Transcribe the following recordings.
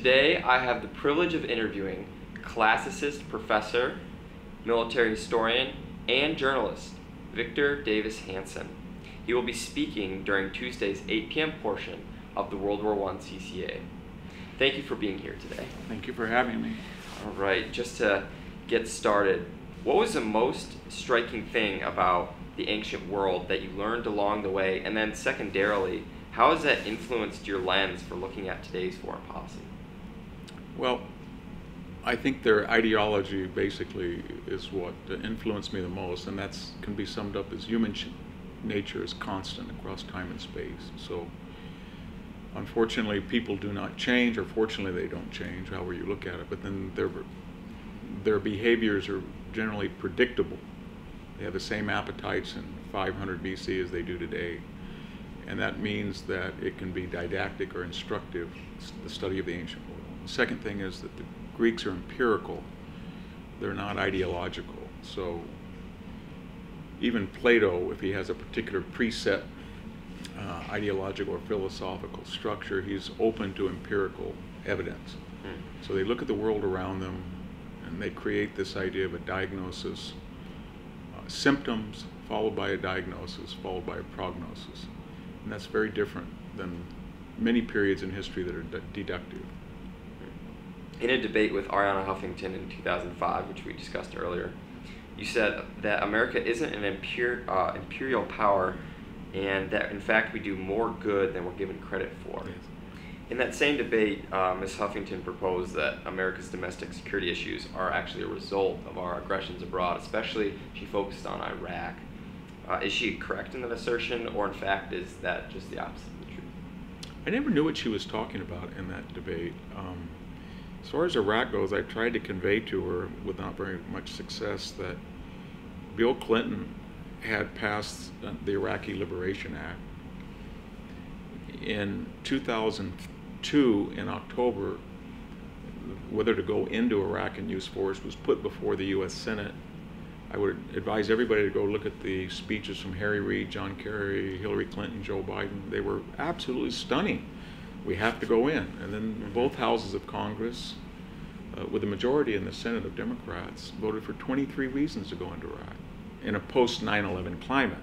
Today, I have the privilege of interviewing classicist professor, military historian, and journalist, Victor Davis Hanson. He will be speaking during Tuesday's 8 p.m. portion of the World War I CCA. Thank you for being here today. Thank you for having me. All right, just to get started, what was the most striking thing about the ancient world that you learned along the way? And then secondarily, how has that influenced your lens for looking at today's foreign policy? Well, I think their ideology basically is what influenced me the most, and that can be summed up as human nature is constant across time and space. So unfortunately, people do not change, or fortunately they don't change, however you look at it, but then their behaviors are generally predictable. They have the same appetites in 500 BC as they do today, and that means that it can be didactic or instructive, the study of the ancient world. The second thing is that the Greeks are empirical. They're not ideological. So even Plato, if he has a particular preset ideological or philosophical structure, he's open to empirical evidence. So they look at the world around them and they create this idea of a diagnosis, symptoms followed by a diagnosis, followed by a prognosis. And that's very different than many periods in history that are deductive. In a debate with Arianna Huffington in 2005, which we discussed earlier, you said that America isn't an imperial power and that in fact we do more good than we're given credit for. Yes. In that same debate, Ms. Huffington proposed that America's domestic security issues are actually a result of our aggressions abroad, especially she focused on Iraq. Is she correct in that assertion, or in fact is that just the opposite of the truth? I never knew what she was talking about in that debate. As far as Iraq goes, I tried to convey to her, with not very much success, that Bill Clinton had passed the Iraqi Liberation Act. In 2002, in October, whether to go into Iraq and use force was put before the U.S. Senate. I would advise everybody to go look at the speeches from Harry Reid, John Kerry, Hillary Clinton, Joe Biden. They were absolutely stunning. We have to go in. And then both houses of Congress, with a majority in the Senate of Democrats, voted for 23 reasons to go into Iraq in a post-9/11 climate.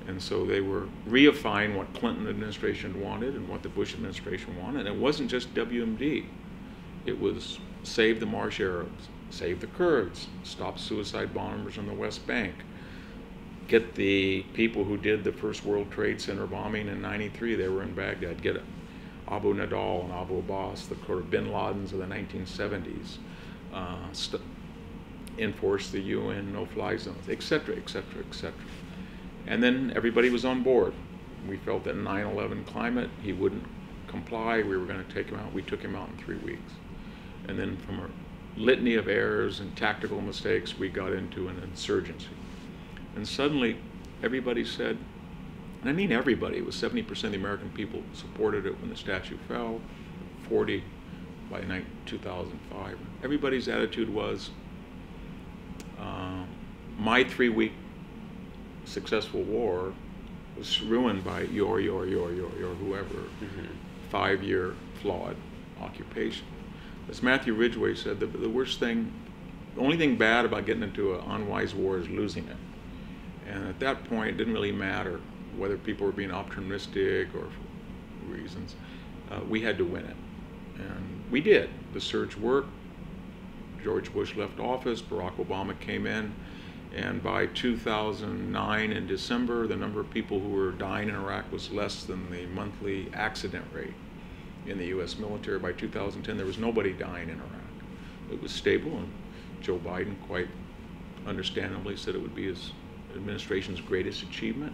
And so they were reifying what Clinton administration wanted and what the Bush administration wanted. And it wasn't just WMD. It was save the Marsh Arabs, save the Kurds, stop suicide bombers on the West Bank, get the people who did the first World Trade Center bombing in '93, they were in Baghdad, get Abu Nadal and Abu Abbas, the sort of bin Ladens of the 1970s, enforce the UN no-fly zones, et cetera, et cetera, et cetera. And then everybody was on board. We felt that 9/11 climate, he wouldn't comply, we were going to take him out. We took him out in 3 weeks. And then from a litany of errors and tactical mistakes, we got into an insurgency. And suddenly, everybody said, and I mean everybody, it was 70% of the American people supported it when the statue fell, 40 by 2005. Everybody's attitude was, my 3-week successful war was ruined by your whoever 5-year flawed occupation. As Matthew Ridgway said, the worst thing, the only thing bad about getting into an unwise war is losing it. And at that point, it didn't really matter whether people were being opportunistic or for reasons. We had to win it. And we did. The surge worked. George Bush left office. Barack Obama came in. And by 2009 in December, the number of people who were dying in Iraq was less than the monthly accident rate in the U.S. military. By 2010, there was nobody dying in Iraq. It was stable, and Joe Biden quite understandably said it would be his administration's greatest achievement.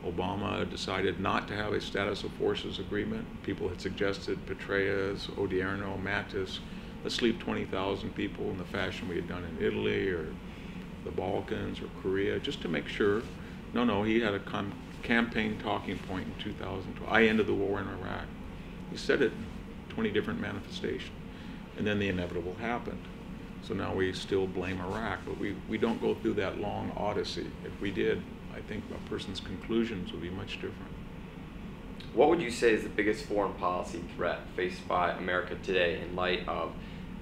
Obama decided not to have a status of forces agreement. People had suggested Petraeus, Odierno, Mattis, let's leave 20,000 people in the fashion we had done in Italy or the Balkans or Korea, just to make sure. No, he had a campaign talking point in 2012. I ended the war in Iraq. He said it in 20 different manifestations. And then the inevitable happened. So now we still blame Iraq, but we don't go through that long odyssey. If we did, I think a person's conclusions would be much different. What would you say is the biggest foreign policy threat faced by America today in light of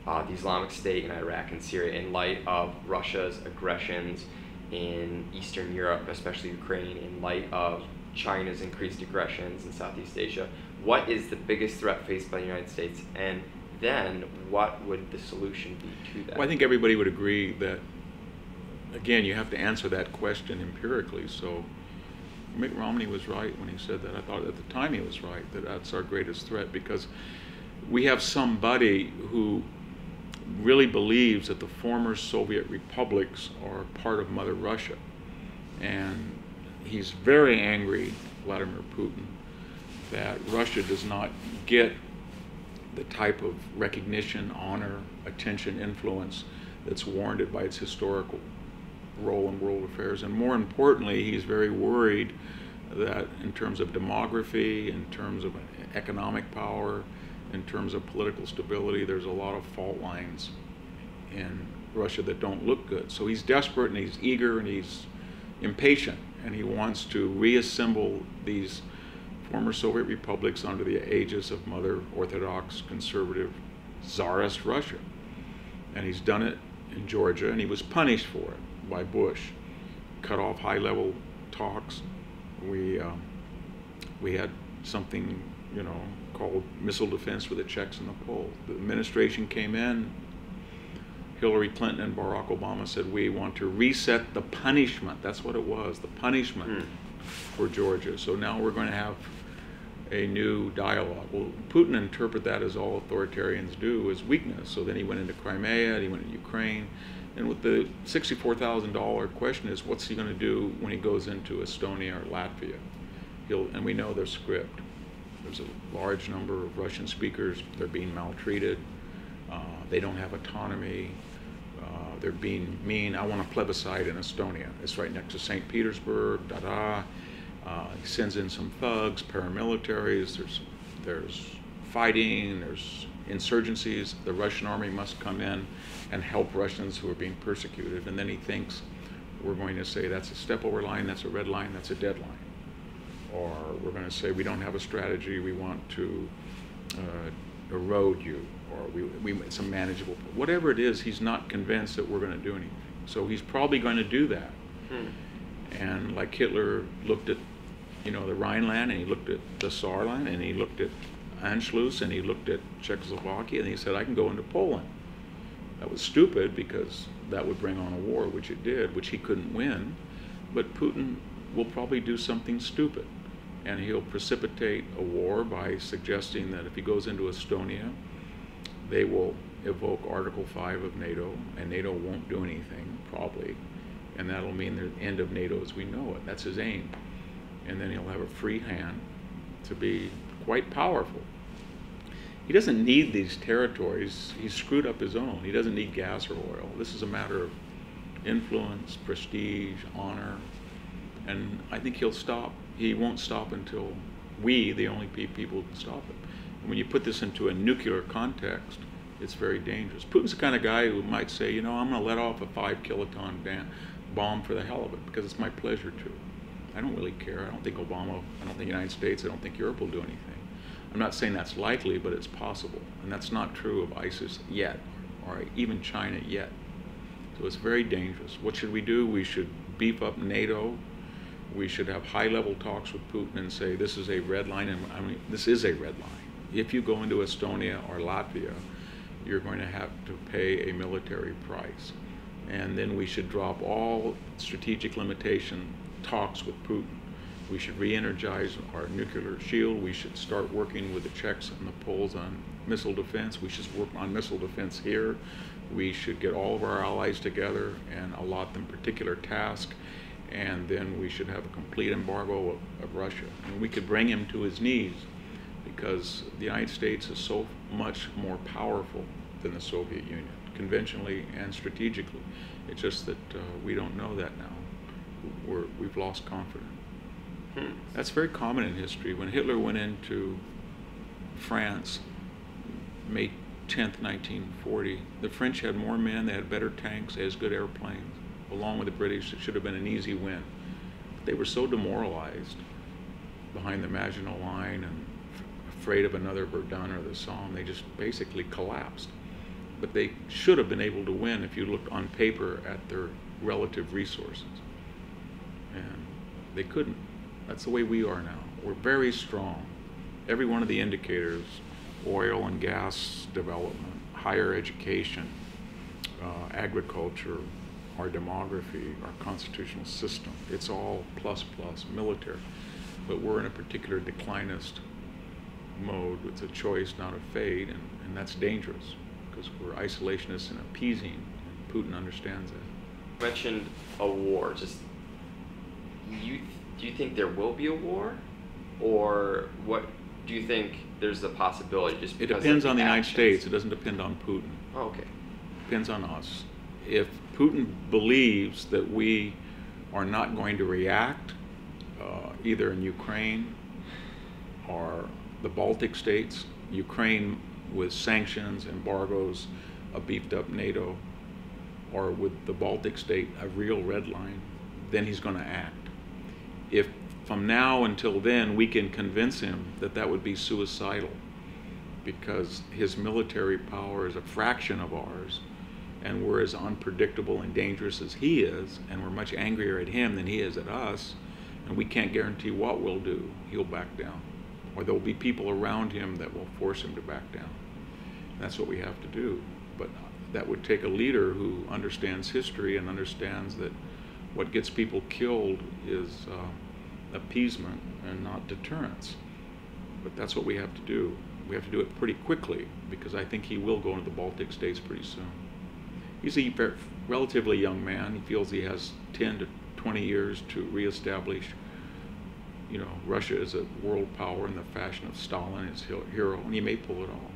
the Islamic State in Iraq and Syria, in light of Russia's aggressions in Eastern Europe, especially Ukraine, in light of China's increased aggressions in Southeast Asia? What is the biggest threat faced by the United States, and then what would the solution be to that? Well, I think everybody would agree that, again, you have to answer that question empirically. So Mitt Romney was right when he said that. I thought at the time he was right, that that's our greatest threat, because we have somebody who really believes that the former Soviet republics are part of Mother Russia. And he's very angry, Vladimir Putin, that Russia does not get the type of recognition, honor, attention, influence that's warranted by its historical role in world affairs. And more importantly, he's very worried that in terms of demography, in terms of economic power, in terms of political stability, there's a lot of fault lines in Russia that don't look good. So he's desperate and he's eager and he's impatient, and he wants to reassemble these former Soviet republics under the aegis of Mother Orthodox conservative Tsarist Russia. And he's done it in Georgia, and he was punished for it by Bush. Cut off high-level talks. We had something, called missile defense for the Czechs and the Poles. The administration came in, Hillary Clinton and Barack Obama said, we want to reset the punishment. That's what it was, the punishment for Georgia. So now we're going to have a new dialogue. Well, Putin interpreted that, as all authoritarians do, as weakness. So then he went into Crimea, he went into Ukraine. And with the $64,000 question is, what's he going to do when he goes into Estonia or Latvia? And we know their script. There's a large number of Russian speakers. They're being maltreated. They don't have autonomy. They're being mean. I want a plebiscite in Estonia. It's right next to St. Petersburg. He sends in some thugs, paramilitaries. There's fighting. There's insurgencies. The Russian army must come in and help Russians who are being persecuted. And then he thinks we're going to say that's a step-over line, that's a red line, that's a dead line. Or we're going to say we don't have a strategy, we want to erode you, or it's a manageable. Whatever it is, he's not convinced that we're going to do anything. So he's probably going to do that. And like Hitler looked at, the Rhineland, and he looked at the Saarland, and he looked at Anschluss, and he looked at Czechoslovakia, and he said, I can go into Poland. That was stupid, because that would bring on a war, which it did, which he couldn't win. But Putin will probably do something stupid. And he'll precipitate a war by suggesting that if he goes into Estonia, they will evoke Article 5 of NATO, and NATO won't do anything, probably. And that'll mean the end of NATO as we know it. That's his aim. And then he'll have a free hand to be quite powerful. He doesn't need these territories. He's screwed up his own. He doesn't need gas or oil. This is a matter of influence, prestige, honor. And I think he'll stop. He won't stop until we, the only people, can stop it. And when you put this into a nuclear context, it's very dangerous. Putin's the kind of guy who might say, I'm going to let off a 5-kiloton bomb for the hell of it, because it's my pleasure to. I don't really care. I don't think Obama, I don't think the United States, I don't think Europe will do anything. I'm not saying that's likely, but it's possible. And that's not true of ISIS yet, or even China yet. So it's very dangerous. What should we do? We should beef up NATO. We should have high-level talks with Putin and say, this is a red line, and this is a red line. If you go into Estonia or Latvia, you're going to have to pay a military price. And then we should drop all strategic limitation talks with Putin. We should re-energize our nuclear shield. We should start working with the Czechs and the Poles on missile defense. We should work on missile defense here. We should get all of our allies together and allot them particular tasks. And then we should have a complete embargo of Russia. And we could bring him to his knees, because the United States is so much more powerful than the Soviet Union, conventionally and strategically. It's just that we don't know that now. We've lost confidence. That's very common in history. When Hitler went into France, May 10th, 1940, the French had more men, they had better tanks, they had good airplanes. Along with the British, it should have been an easy win. But they were so demoralized behind the Maginot Line and afraid of another Verdun or the Somme. They just basically collapsed. But they should have been able to win if you looked on paper at their relative resources. And they couldn't. That's the way we are now. We're very strong. Every one of the indicators, oil and gas development, higher education, agriculture, our demography, our constitutional system, it's all plus plus military. But we're in a particular declinist mode. It's a choice, not a fate, and that's dangerous because we're isolationists and appeasing, and Putin understands that. You mentioned a war. Just do you think there will be a war, or what do you think there's a possibility? Just it because depends of on the United actions? States. It doesn't depend on Putin. Oh, okay. It depends on us. If Putin believes that we are not going to react, either in Ukraine or the Baltic states, Ukraine with sanctions, embargoes, a beefed up NATO, or with the Baltic state, a real red line, then he's going to act. If from now until then we can convince him that that would be suicidal because his military power is a fraction of ours and we're as unpredictable and dangerous as he is, and we're much angrier at him than he is at us, and we can't guarantee what we'll do, he'll back down. Or there'll be people around him that will force him to back down. That's what we have to do. But that would take a leader who understands history and understands that what gets people killed is appeasement and not deterrence. But that's what we have to do. We have to do it pretty quickly because I think he will go into the Baltic states pretty soon. He's a relatively young man. He feels he has 10 to 20 years to reestablish, Russia as a world power in the fashion of Stalin, his hero, and he may pull it off.